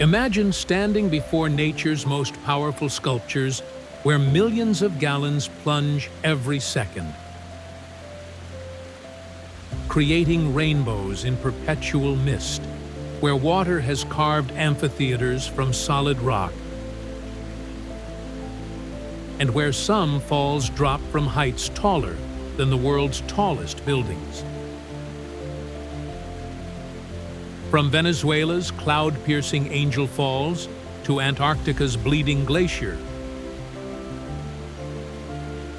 Imagine standing before nature's most powerful sculptures, where millions of gallons plunge every second, creating rainbows in perpetual mist, where water has carved amphitheaters from solid rock, and where some falls drop from heights taller than the world's tallest buildings. From Venezuela's cloud-piercing Angel Falls to Antarctica's Bleeding Glacier,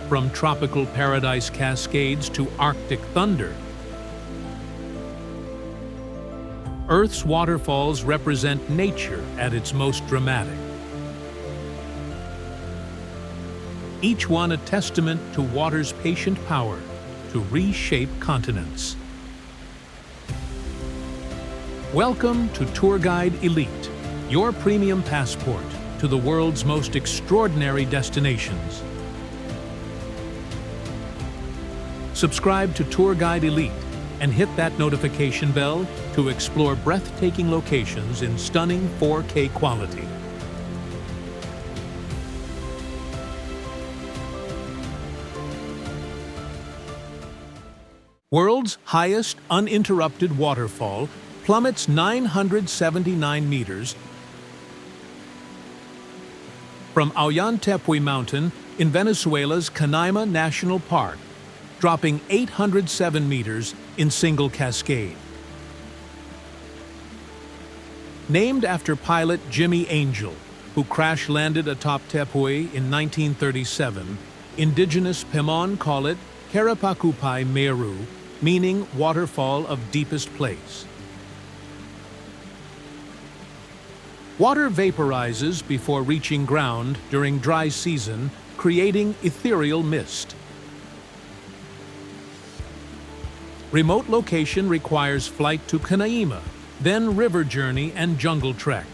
from tropical paradise cascades to Arctic thunder, Earth's waterfalls represent nature at its most dramatic. Each one a testament to water's patient power to reshape continents. Welcome to Tour Guide Elite, your premium passport to the world's most extraordinary destinations. Subscribe to Tour Guide Elite and hit that notification bell to explore breathtaking locations in stunning 4K quality. World's highest uninterrupted waterfall plummets 979 meters from Ollantaytambo Mountain in Venezuela's Canaima National Park, dropping 807 meters in single cascade. Named after pilot Jimmy Angel, who crash-landed atop Tepuy in 1937, indigenous Pemon call it Karapakupai Meru, meaning waterfall of deepest place. Water vaporizes before reaching ground during dry season, creating ethereal mist. Remote location requires flight to Canaima, then river journey and jungle trek.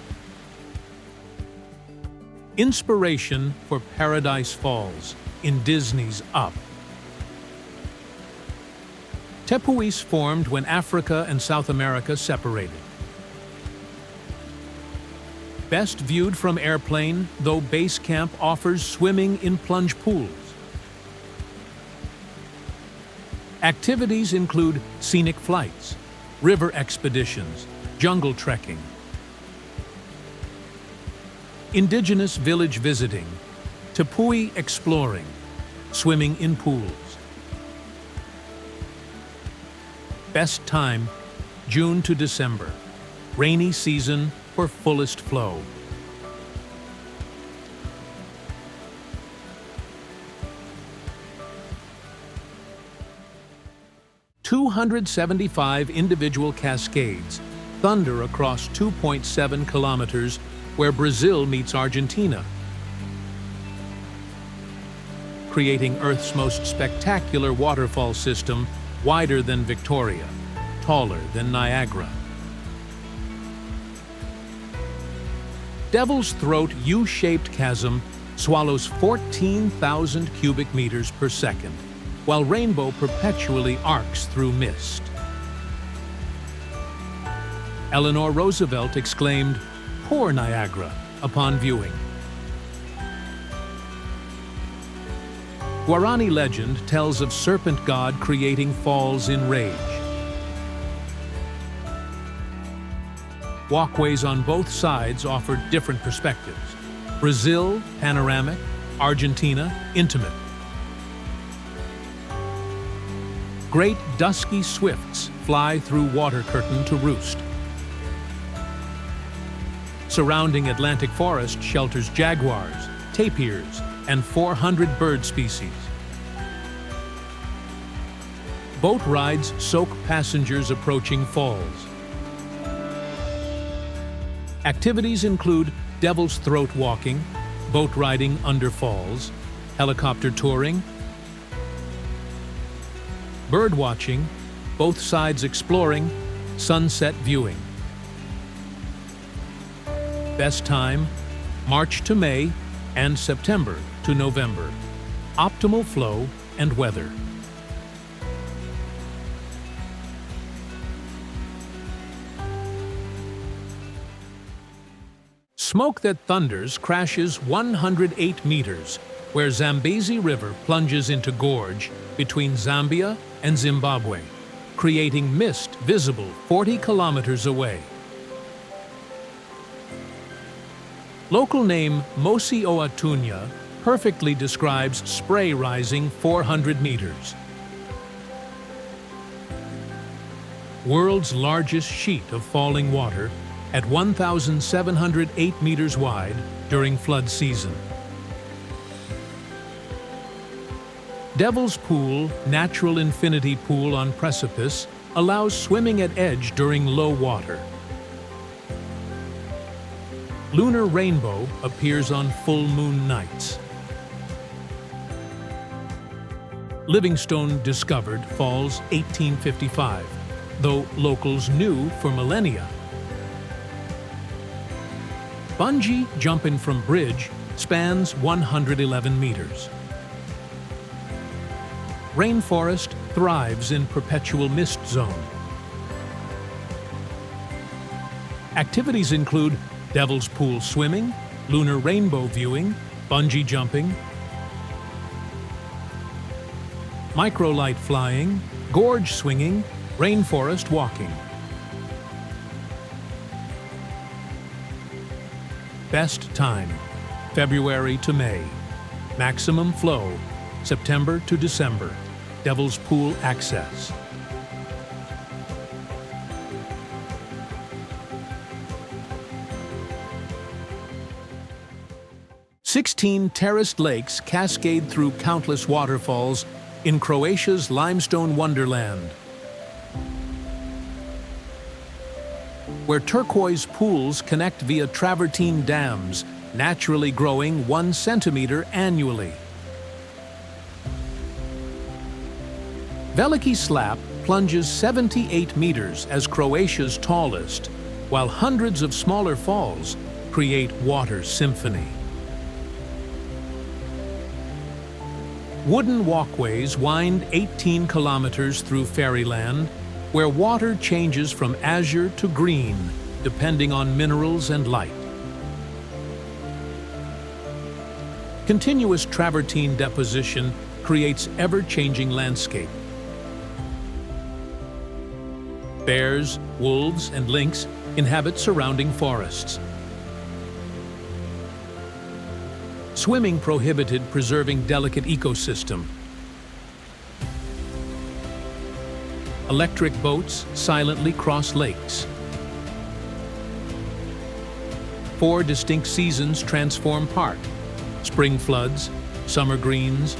Inspiration for Paradise Falls in Disney's Up. Tepuis formed when Africa and South America separated. Best viewed from airplane, though base camp offers swimming in plunge pools. Activities include scenic flights, river expeditions, jungle trekking, indigenous village visiting, Tepuy exploring, swimming in pools. Best time, June to December, rainy season for fullest flow. "275 individual cascades thunder across 2.7 kilometers where Brazil meets Argentina, creating Earth's most spectacular waterfall system, wider than Victoria, taller than Niagara. Devil's Throat U-shaped chasm swallows 14,000 cubic meters per second, while Rainbow perpetually arcs through mist. Eleanor Roosevelt exclaimed, "Poor Niagara," upon viewing. Guarani legend tells of serpent god creating falls in rage. Walkways on both sides offer different perspectives. Brazil, panoramic; Argentina, intimate. Great dusky swifts fly through water curtain to roost. Surrounding Atlantic forest shelters jaguars, tapirs, and 400 bird species. Boat rides soak passengers approaching falls. Activities include Devil's Throat walking, boat riding under falls, helicopter touring, bird watching, both sides exploring, sunset viewing. Best time, March to May and September to November. Optimal flow and weather. Smoke that thunders crashes 108 meters, where Zambezi River plunges into gorge between Zambia and Zimbabwe, creating mist visible 40 kilometers away. Local name Mosi-oa-Tunya perfectly describes spray rising 400 meters. World's largest sheet of falling water at 1,708 meters wide during flood season. Devil's Pool Natural Infinity Pool on precipice allows swimming at edge during low water. Lunar rainbow appears on full moon nights. Livingstone discovered falls 1855, though locals knew for millennia. Bungee jumping from bridge spans 111 meters. Rainforest thrives in perpetual mist zone. Activities include Devil's Pool swimming, lunar rainbow viewing, bungee jumping, microlight flying, gorge swinging, rainforest walking. Best time, February to May. Maximum flow, September to December. Devil's Pool access. "16 terraced lakes cascade through countless waterfalls in Croatia's limestone wonderland, where turquoise pools connect via travertine dams, naturally growing 1 centimeter annually. Veliki Slap plunges 78 meters as Croatia's tallest, while hundreds of smaller falls create water symphony. Wooden walkways wind 18 kilometers through fairyland, where water changes from azure to green, depending on minerals and light. Continuous travertine deposition creates ever-changing landscape. Bears, wolves, and lynx inhabit surrounding forests. Swimming prohibited, preserving delicate ecosystem. Electric boats silently cross lakes. 4 distinct seasons transform park: spring floods, summer greens,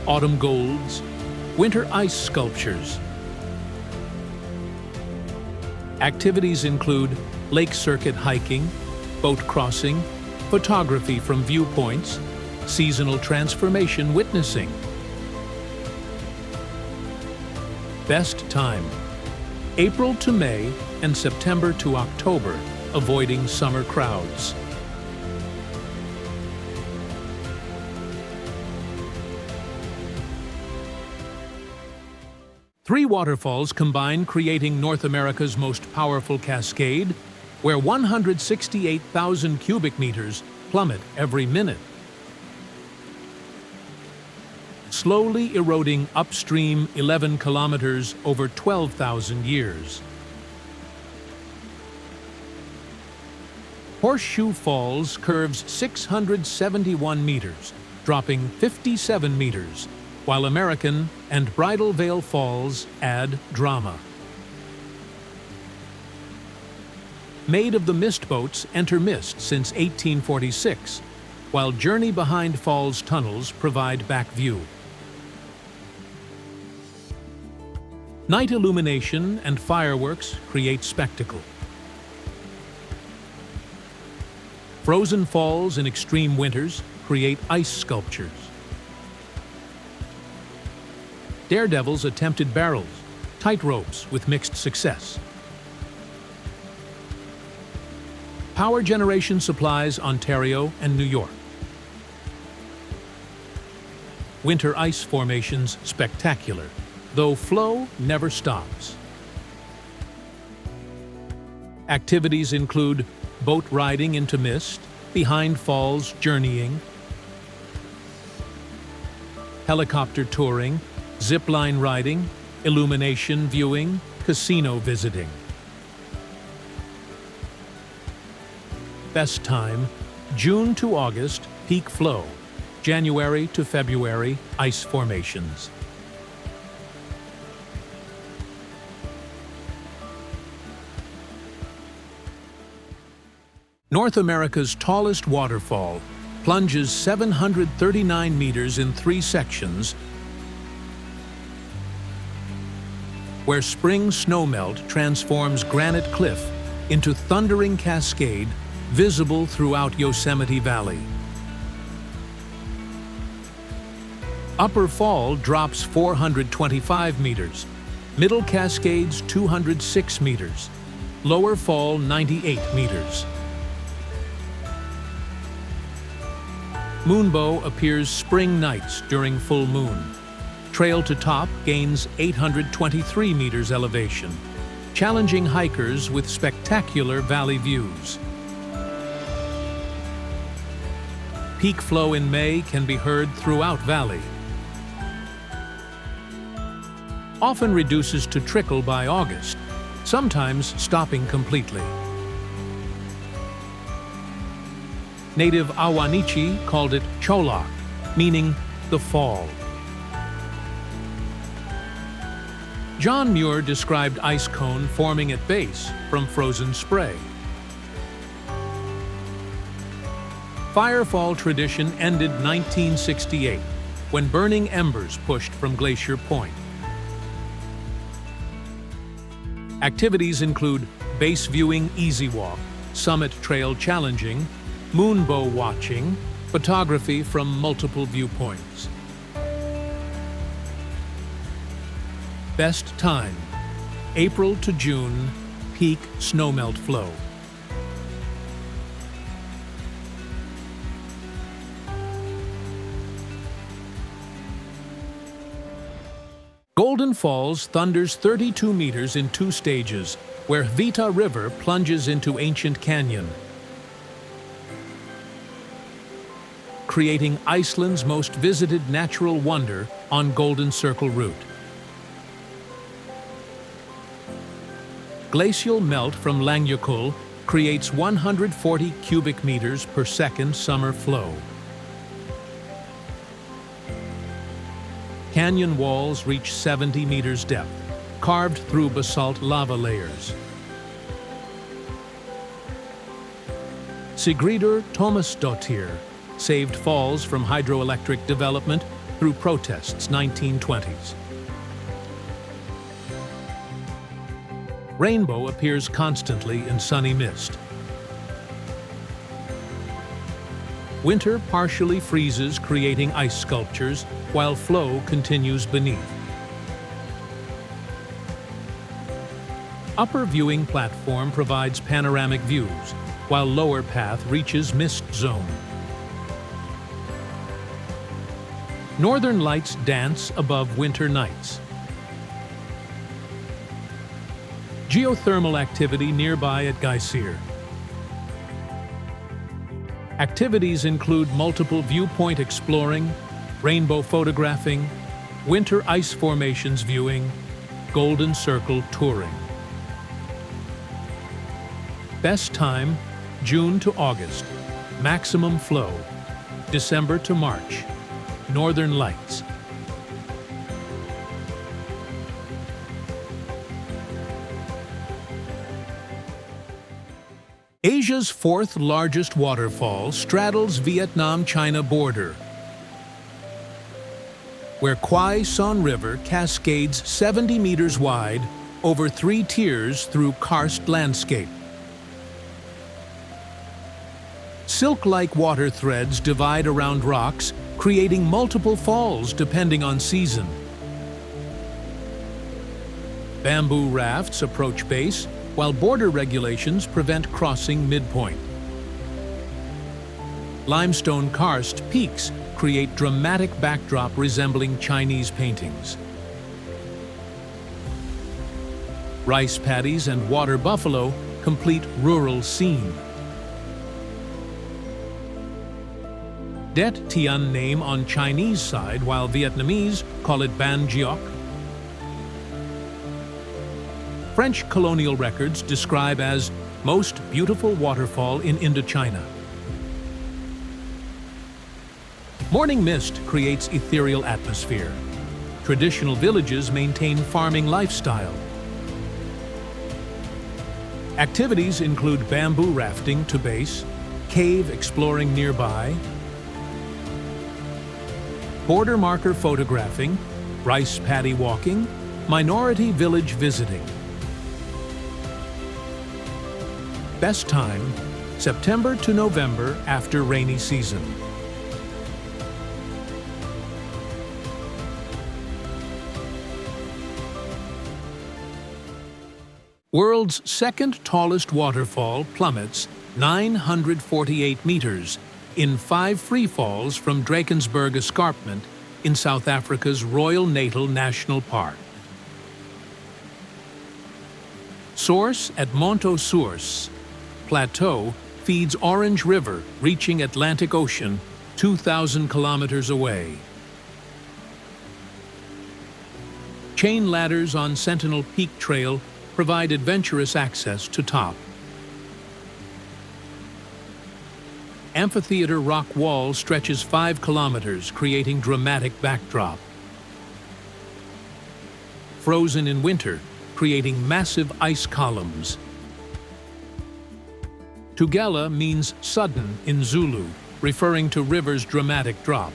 autumn golds, winter ice sculptures. Activities include lake circuit hiking, boat crossing, photography from viewpoints, seasonal transformation witnessing. Best time, April to May and September to October, avoiding summer crowds. Three waterfalls combine, creating North America's most powerful cascade, where 168,000 cubic meters plummet every minute, slowly eroding upstream 11 kilometers over 12,000 years. Horseshoe Falls curves 671 meters, dropping 57 meters, while American and Bridal Veil Falls add drama. Made of the mist boats enter mist since 1846, while Journey Behind Falls tunnels provide back view. Night illumination and fireworks create spectacle. Frozen falls in extreme winters create ice sculptures. Daredevils attempted barrels, tightropes with mixed success. Power generation supplies Ontario and New York. Winter ice formations spectacular, though flow never stops. Activities include boat riding into mist, behind falls journeying, helicopter touring, zipline riding, illumination viewing, casino visiting. Best time, June to August, peak flow. January to February, ice formations. North America's tallest waterfall plunges 739 meters in 3 sections, where spring snowmelt transforms granite cliff into thundering cascade visible throughout Yosemite Valley. Upper Fall drops 425 meters, Middle Cascades 206 meters, Lower Fall 98 meters. Moonbow appears spring nights during full moon. Trail to top gains 823 meters elevation, challenging hikers with spectacular valley views. Peak flow in May can be heard throughout valley. Often reduces to trickle by August, sometimes stopping completely. Native Awanichi called it Cholak, meaning the fall. John Muir described ice cone forming at base from frozen spray. Firefall tradition ended 1968 when burning embers pushed from Glacier Point. Activities include base viewing easy walk, summit trail challenging, moonbow watching, photography from multiple viewpoints. Best time, April to June, peak snowmelt flow. Golden Falls thunders 32 meters in 2 stages, where Vita River plunges into ancient canyon, creating Iceland's most visited natural wonder on Golden Circle route. Glacial melt from Langjökull creates 140 cubic meters per second summer flow. Canyon walls reach 70 meters depth, carved through basalt lava layers. Sigríður Tómasdóttir saved falls from hydroelectric development through protests 1920s. Rainbow appears constantly in sunny mist. Winter partially freezes, creating ice sculptures, while flow continues beneath. Upper viewing platform provides panoramic views, while lower path reaches mist zone. Northern lights dance above winter nights. Geothermal activity nearby at Geysir. Activities include multiple viewpoint exploring, rainbow photographing, winter ice formations viewing, Golden Circle touring. Best time, June to August. Maximum flow, December to March. Northern Lights. Asia's 4th largest waterfall straddles Vietnam-China border, where Kwai Son River cascades 70 meters wide over 3 tiers through karst landscape. Silk-like water threads divide around rocks, creating multiple falls depending on season. Bamboo rafts approach base, while border regulations prevent crossing midpoint. Limestone karst peaks create dramatic backdrop resembling Chinese paintings. Rice paddies and water buffalo complete rural scene. Det Tien name on Chinese side, while Vietnamese call it Ban GIOC. French colonial records describe as most beautiful waterfall in Indochina. Morning mist creates ethereal atmosphere. Traditional villages maintain farming lifestyle. Activities include bamboo rafting to base, cave exploring nearby, border marker photographing, rice paddy walking, minority village visiting. Best time, September to November after rainy season. World's second tallest waterfall plummets 948 meters in 5 free falls from Drakensberg Escarpment in South Africa's Royal Natal National Park. Source at Monto Source. Plateau feeds Orange River, reaching Atlantic Ocean 2,000 kilometers away. Chain ladders on Sentinel Peak Trail provide adventurous access to top. Amphitheater rock wall stretches 5 kilometers, creating dramatic backdrop. Frozen in winter, creating massive ice columns. Tugela means sudden in Zulu, referring to river's dramatic drop.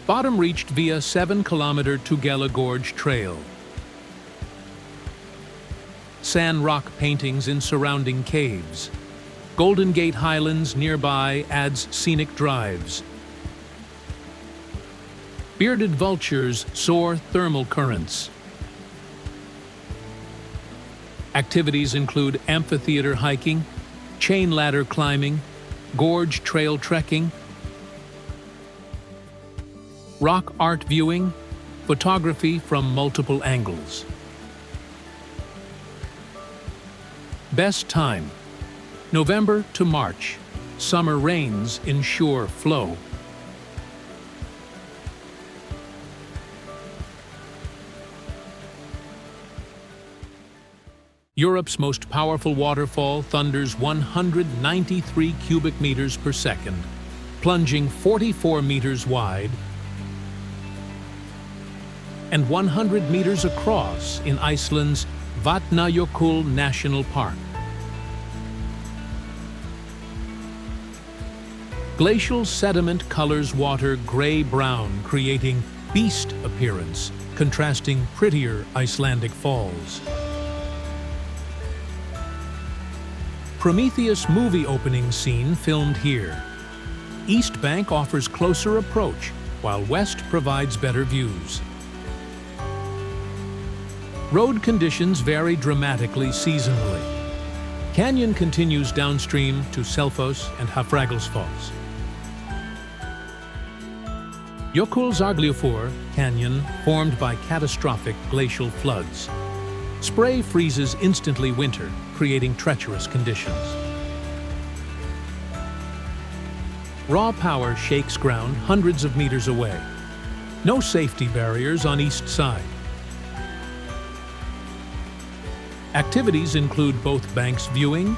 Bottom reached via 7-kilometer Tugela Gorge Trail. Sand rock paintings in surrounding caves. Golden Gate Highlands nearby adds scenic drives. Bearded vultures soar thermal currents. Activities include amphitheater hiking, chain ladder climbing, gorge trail trekking, rock art viewing, photography from multiple angles. Best time, November to March. Summer rains ensure flow. Europe's most powerful waterfall thunders 193 cubic meters per second, plunging 44 meters wide and 100 meters across in Iceland's Vatnajökull National Park. Glacial sediment colors water gray-brown, creating beast appearance, contrasting prettier Icelandic falls. Prometheus movie opening scene filmed here. East Bank offers closer approach, while West provides better views. Road conditions vary dramatically seasonally. Canyon continues downstream to Selfoss and Hafragilsfoss. Jökulsárgljúfur Canyon formed by catastrophic glacial floods. Spray freezes instantly winter, creating treacherous conditions. Raw power shakes ground hundreds of meters away. No safety barriers on east side. Activities include both banks viewing,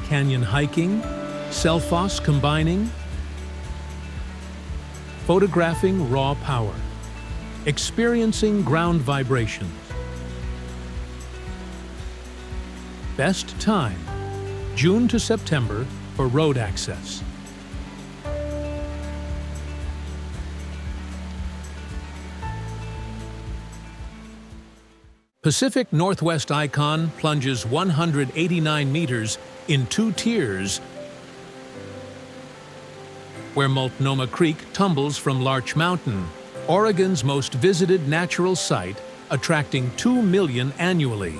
canyon hiking, Selfoss combining, photographing raw power, experiencing ground vibrations. Best time, June to September for road access. Pacific Northwest Icon plunges 189 meters in 2 tiers, where Multnomah Creek tumbles from Larch Mountain, Oregon's most visited natural site, attracting 2 million annually.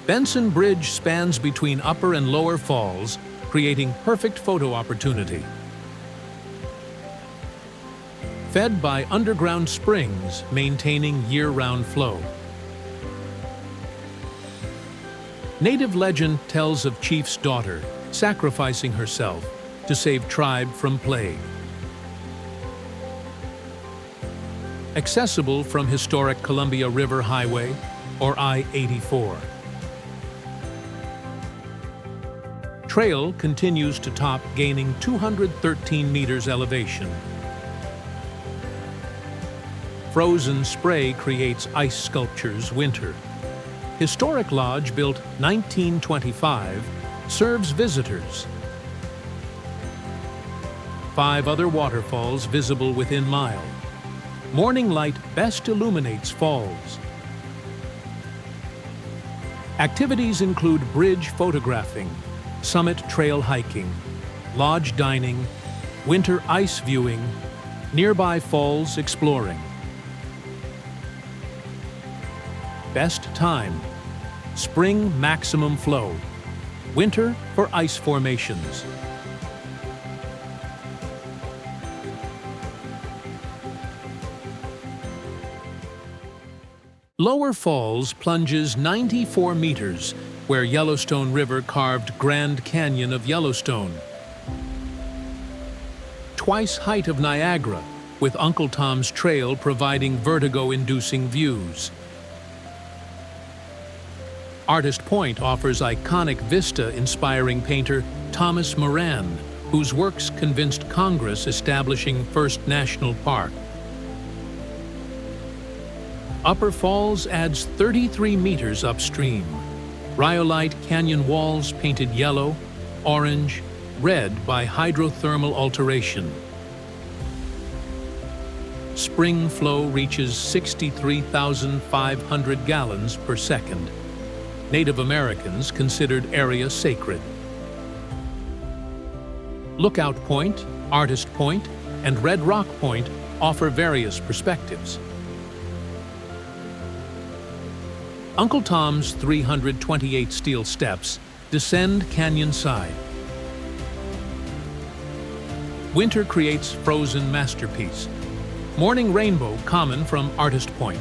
Benson Bridge spans between upper and lower falls, creating perfect photo opportunity. Fed by underground springs, maintaining year-round flow. Native legend tells of Chief's daughter, sacrificing herself to save tribe from plague. Accessible from historic Columbia River Highway or I-84. Trail continues to top, gaining 213 meters elevation. Frozen spray creates ice sculptures winter. Historic lodge built 1925 serves visitors. 5 other waterfalls visible within mile. Morning light best illuminates falls. Activities include bridge photographing, summit trail hiking, lodge dining, winter ice viewing, nearby falls exploring. Best time: spring maximum flow, winter for ice formations. Lower Falls plunges 94 meters, where Yellowstone River carved Grand Canyon of Yellowstone. Twice height of Niagara, with Uncle Tom's Trail providing vertigo-inducing views. Artist Point offers iconic vista inspiring painter Thomas Moran, whose works convinced Congress establishing First National Park. Upper Falls adds 33 meters upstream. Rhyolite canyon walls painted yellow, orange, red by hydrothermal alteration. Spring flow reaches 63,500 gallons per second. Native Americans considered area sacred. Lookout Point, Artist Point, and Red Rock Point offer various perspectives. Uncle Tom's 328 steel steps descend canyon side. Winter creates frozen masterpiece. Morning rainbow common from Artist Point.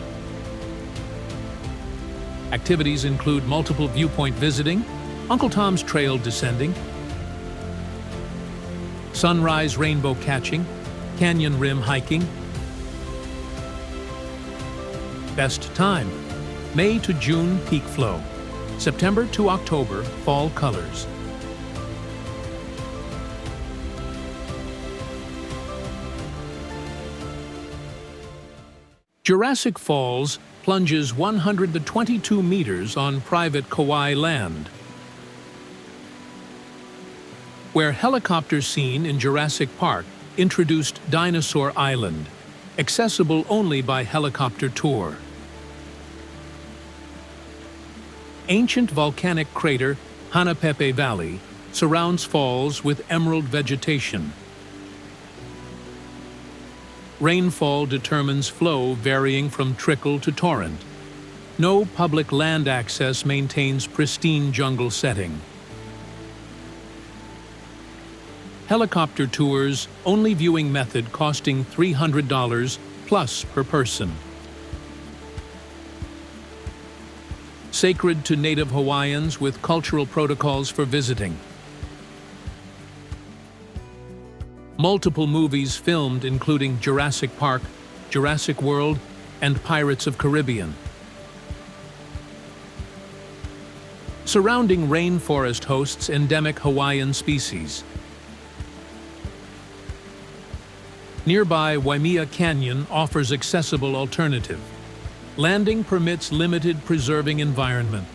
Activities include multiple viewpoint visiting, Uncle Tom's Trail descending, sunrise rainbow catching, canyon rim hiking. Best time: May to June peak flow, September to October fall colors. Jurassic Falls plunges 122 meters on private Kauai land. Where helicopter scene in Jurassic Park introduced Dinosaur Island, accessible only by helicopter tour. Ancient volcanic crater Hanapepe Valley surrounds falls with emerald vegetation. Rainfall determines flow varying from trickle to torrent. No public land access maintains pristine jungle setting. Helicopter tours, only viewing method costing $300 plus per person. Sacred to Native Hawaiians with cultural protocols for visiting. Multiple movies filmed including Jurassic Park, Jurassic World, and Pirates of Caribbean. Surrounding rainforest hosts endemic Hawaiian species. Nearby Waimea Canyon offers accessible alternative. Landing permits limited preserving environment.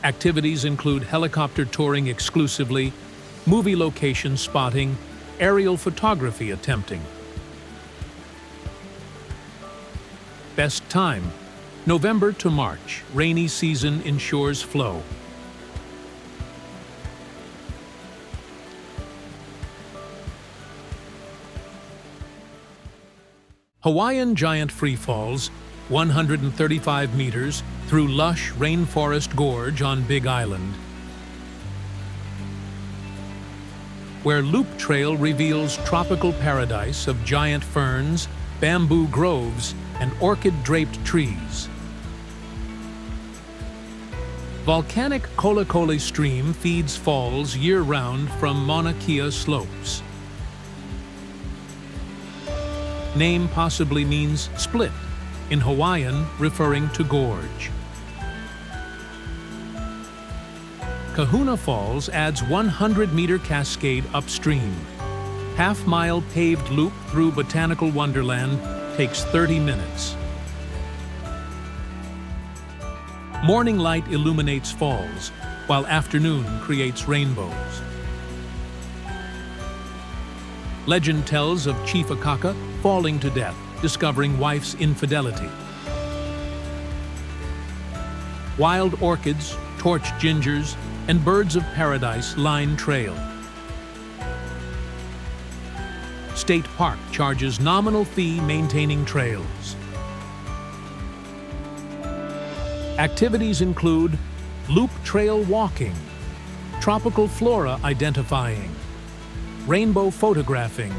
Activities include helicopter touring exclusively, movie location spotting, aerial photography attempting. Best time: November to March. Rainy season ensures flow. Hawaiian Giant Freefalls, 135 meters through lush rainforest gorge on Big Island. Where Loop Trail reveals tropical paradise of giant ferns, bamboo groves, and orchid-draped trees. Volcanic Colocole Stream feeds falls year-round from Mauna Kea slopes. Name possibly means split, in Hawaiian referring to gorge. Kahuna Falls adds 100-meter cascade upstream. Half-mile paved loop through Botanical Wonderland takes 30 minutes. Morning light illuminates falls, while afternoon creates rainbows. Legend tells of Chief AKAKA falling to death, discovering wife's infidelity. Wild orchids, torch gingers, and birds of paradise line trail. State Park charges nominal fee maintaining trails. Activities include loop trail walking, tropical flora identifying, rainbow photographing,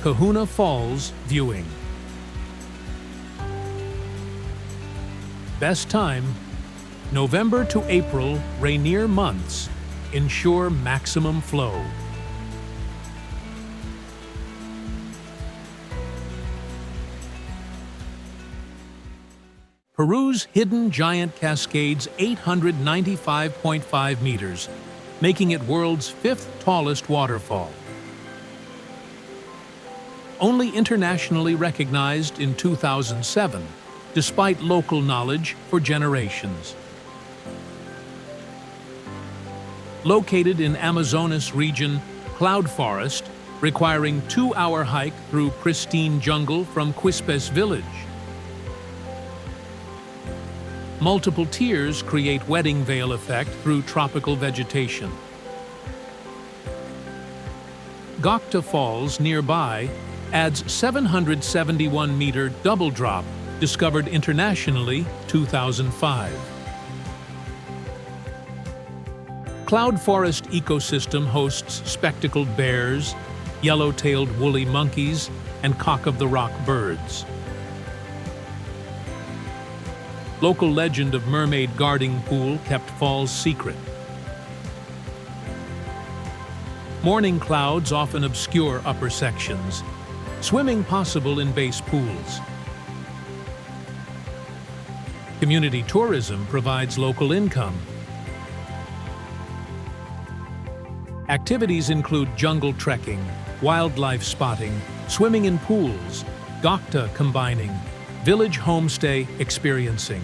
Kahuna Falls viewing. Best time, November to April, Rainier months, ensure maximum flow. Peru's hidden giant cascades 895.5 meters, making it world's 5th tallest waterfall. Only internationally recognized in 2007, despite local knowledge for generations. Located in Amazonas region, cloud forest, requiring 2-hour hike through pristine jungle from Quispes village. Multiple tiers create wedding veil effect through tropical vegetation. Gokta Falls nearby adds 771-meter double drop, discovered internationally 2005. Cloud forest ecosystem hosts spectacled bears, yellow-tailed woolly monkeys, and cock-of-the-rock birds. Local legend of mermaid guarding pool kept falls secret. Morning clouds often obscure upper sections. Swimming possible in base pools. Community tourism provides local income. Activities include jungle trekking, wildlife spotting, swimming in pools, Gokta combining, village homestay experiencing.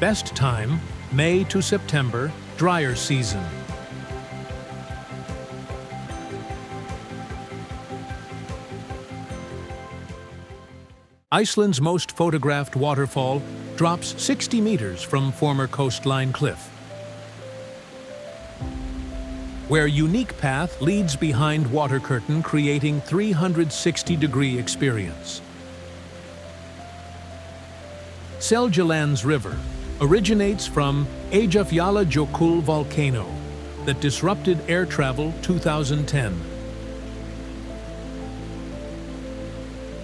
Best time, May to September, drier season. Iceland's most photographed waterfall drops 60 meters from former coastline cliff, where unique path leads behind water curtain, creating 360-degree experience. Seljalands River originates from Eyjafjallajökull volcano that disrupted air travel 2010.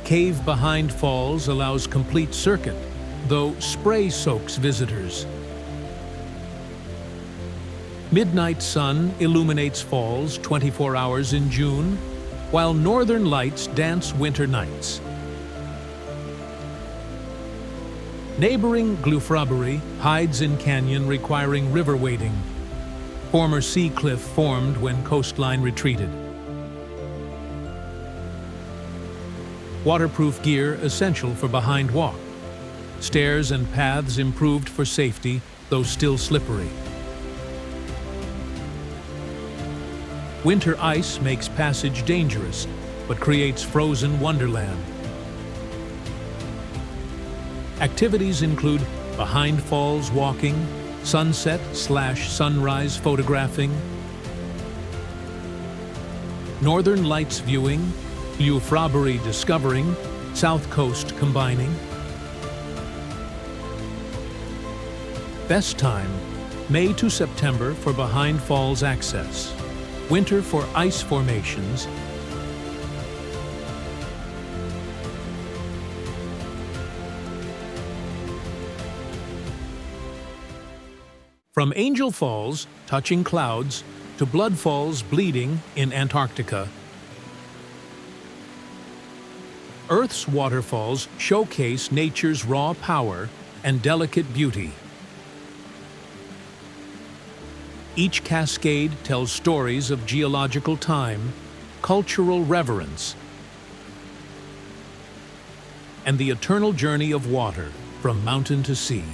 Cave behind falls allows complete circuit, though spray soaks visitors. Midnight sun illuminates falls 24 hours in June, while northern lights dance winter nights. Neighboring Glyfrabari hides in canyon requiring river wading. Former sea cliff formed when coastline retreated. Waterproof gear essential for behind walk. Stairs and paths improved for safety, though still slippery. Winter ice makes passage dangerous, but creates frozen wonderland. Activities include behind falls walking, sunset/sunrise photographing, northern lights viewing, Glyfrabari discovering, south coast combining. Best time, May to September for behind falls access. Winter for ice formations. From Angel Falls, touching clouds, to Blood Falls bleeding in Antarctica, Earth's waterfalls showcase nature's raw power and delicate beauty. Each cascade tells stories of geological time, cultural reverence, and the eternal journey of water from mountain to sea.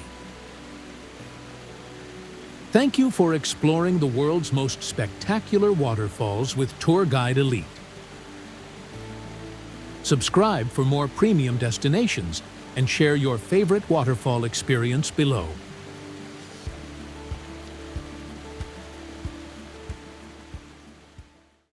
Thank you for exploring the world's most spectacular waterfalls with Tour Guide Elite. Subscribe for more premium destinations and share your favorite waterfall experience below.